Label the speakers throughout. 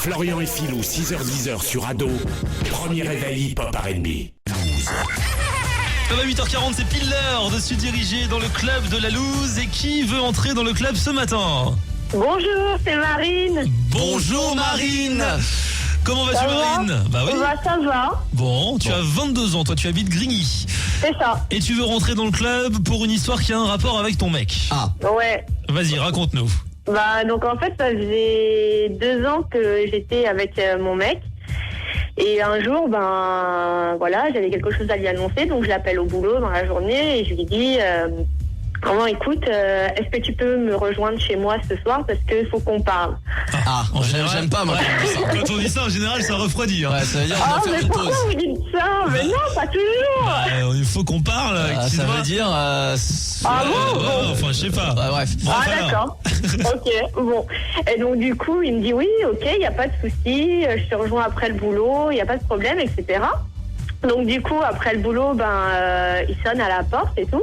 Speaker 1: Florian et Philou, 6h-10h sur Ado. Premier réveil hip-hop R&B.
Speaker 2: Ça va 8h40, c'est pile l'heure de se diriger dans le club de la loose. Et qui veut entrer dans le club ce matin?
Speaker 3: Bonjour, c'est Marine.
Speaker 2: Bonjour Marine. Comment vas-tu Marine? Bah oui.
Speaker 3: Bah, ça va,
Speaker 2: Bon, tu as 22 ans, toi tu habites Grigny.
Speaker 3: c'est ça.
Speaker 2: Et tu veux rentrer dans le club pour une histoire qui a un rapport avec ton mec. Ah,
Speaker 3: Ouais.
Speaker 2: vas-y, raconte-nous.
Speaker 3: Bah, donc en fait, ça faisait 2 ans que j'étais avec mon mec. Et un jour, ben voilà, j'avais quelque chose à lui annoncer, donc je l'appelle au boulot dans la journée et je lui dis vraiment, écoute, est-ce que tu peux me rejoindre chez moi ce soir parce qu'il faut qu'on parle.
Speaker 2: Ah, en général,
Speaker 4: J'aime pas moi.
Speaker 2: quand on dit ça, en général, ça refroidit. Hein.
Speaker 4: Ouais, ça veut dire
Speaker 3: Ah,
Speaker 4: qu'on doit
Speaker 3: mais
Speaker 4: faire une
Speaker 3: pourquoi
Speaker 4: pause.
Speaker 3: vous dites ça? Mais non, pas toujours.
Speaker 2: Il faut qu'on parle.
Speaker 4: Ça
Speaker 2: excuse-moi.
Speaker 4: veut dire.
Speaker 3: Ah bon,
Speaker 2: Ouais, enfin, je sais pas.
Speaker 4: Bref.
Speaker 3: Ah,
Speaker 2: Bref, alors.
Speaker 3: d'accord. Ok, bon. Et donc, du coup, il me dit oui, ok, il n'y a pas de souci, je te rejoins après le boulot, il n'y a pas de problème, etc. Donc, du coup, après le boulot, il sonne à la porte et tout.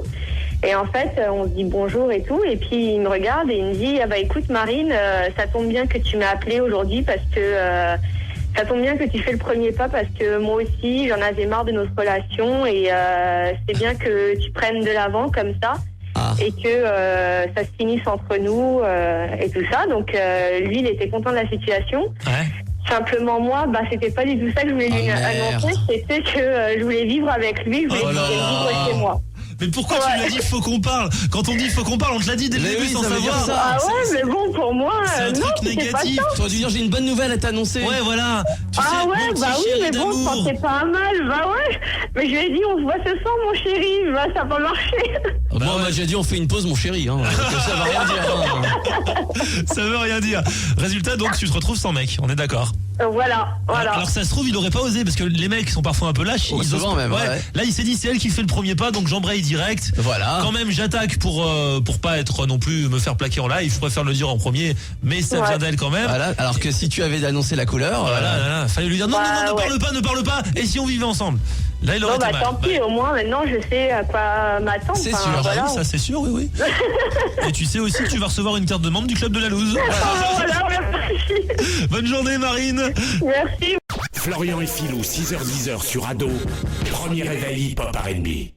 Speaker 3: Et en fait, on se dit bonjour et tout. Et puis, il me regarde et il me dit, ah bah écoute, Marine, ça tombe bien que tu m'as appelé aujourd'hui parce que ça tombe bien que tu fais le premier pas parce que moi aussi, j'en avais marre de notre relation et c'est bien que tu prennes de l'avant comme ça.
Speaker 4: Ah.
Speaker 3: Et que ça se finisse entre nous et tout ça. Donc lui, il était content de la situation.
Speaker 2: Ouais.
Speaker 3: Simplement moi, c'était pas du tout ça que je voulais lui annoncer.
Speaker 4: merde.
Speaker 3: C'était que je voulais vivre avec lui, je voulais
Speaker 2: Oh là
Speaker 3: vivre
Speaker 2: là.
Speaker 3: chez moi.
Speaker 2: Mais pourquoi tu lui as dit faut qu'on parle? Quand on dit faut qu'on parle, on te l'a dit dès le
Speaker 4: Mais
Speaker 2: début
Speaker 4: oui,
Speaker 2: sans
Speaker 4: ça veut dire
Speaker 2: savoir.
Speaker 4: ça.
Speaker 3: Ah ouais, mais bon, pour moi,
Speaker 2: C'est un
Speaker 3: non,
Speaker 2: truc
Speaker 3: c'était pas
Speaker 2: négatif.
Speaker 3: ça.
Speaker 4: Tu aurais dû dire j'ai une bonne nouvelle à t'annoncer.
Speaker 2: Ouais, voilà. Tu sais,
Speaker 3: Ah
Speaker 2: mon
Speaker 3: ouais,
Speaker 2: petit
Speaker 3: bah oui,
Speaker 2: chéri
Speaker 3: mais bon, je
Speaker 2: d'amour.
Speaker 3: pensais pas mal, bah ouais. Mais je lui ai dit, on se voit ce soir, mon chéri. Bah, ça n'a pas marché.
Speaker 4: Bon,
Speaker 2: Bah
Speaker 4: on m'a
Speaker 2: ouais.
Speaker 4: déjà dit on fait une pause mon chéri. Hein. Ça va rien dire. Hein.
Speaker 2: Ça veut rien dire. Résultat, donc, tu te retrouves sans mec. On est d'accord.
Speaker 3: Voilà.
Speaker 2: Alors ça se trouve, il aurait pas osé parce que les mecs sont parfois un peu lâches.
Speaker 4: Oh,
Speaker 2: Ils
Speaker 4: souvent
Speaker 2: osent-
Speaker 4: même, ouais.
Speaker 2: Là, il s'est dit c'est elle qui fait le premier pas, donc j'embraye direct.
Speaker 4: Voilà.
Speaker 2: Quand même, j'attaque pour pas être non plus me faire plaquer en live. Je préfère le dire en premier, mais ça
Speaker 3: Ouais.
Speaker 2: vient d'elle quand même.
Speaker 4: Voilà. Alors que si tu avais annoncé la couleur.
Speaker 2: Voilà, fallait lui dire non,
Speaker 3: Bah,
Speaker 2: non,
Speaker 3: ouais.
Speaker 2: ne parle pas. Et si on vivait ensemble? Là, il aurait
Speaker 3: Bon,
Speaker 2: été mal.
Speaker 3: tant pis, au moins, maintenant, je sais à quoi m'attendre.
Speaker 4: C'est
Speaker 3: Enfin,
Speaker 4: sûr.
Speaker 2: Ah
Speaker 3: voilà.
Speaker 2: oui, ça c'est sûr, oui. Et tu sais aussi que tu vas recevoir une carte de membre du club de la loose.
Speaker 3: Voilà, merci.
Speaker 2: Bonne journée, Marine.
Speaker 3: Merci.
Speaker 1: Florian et Philou, 6h-10h sur Ado. Premier réveil hip-hop R&B.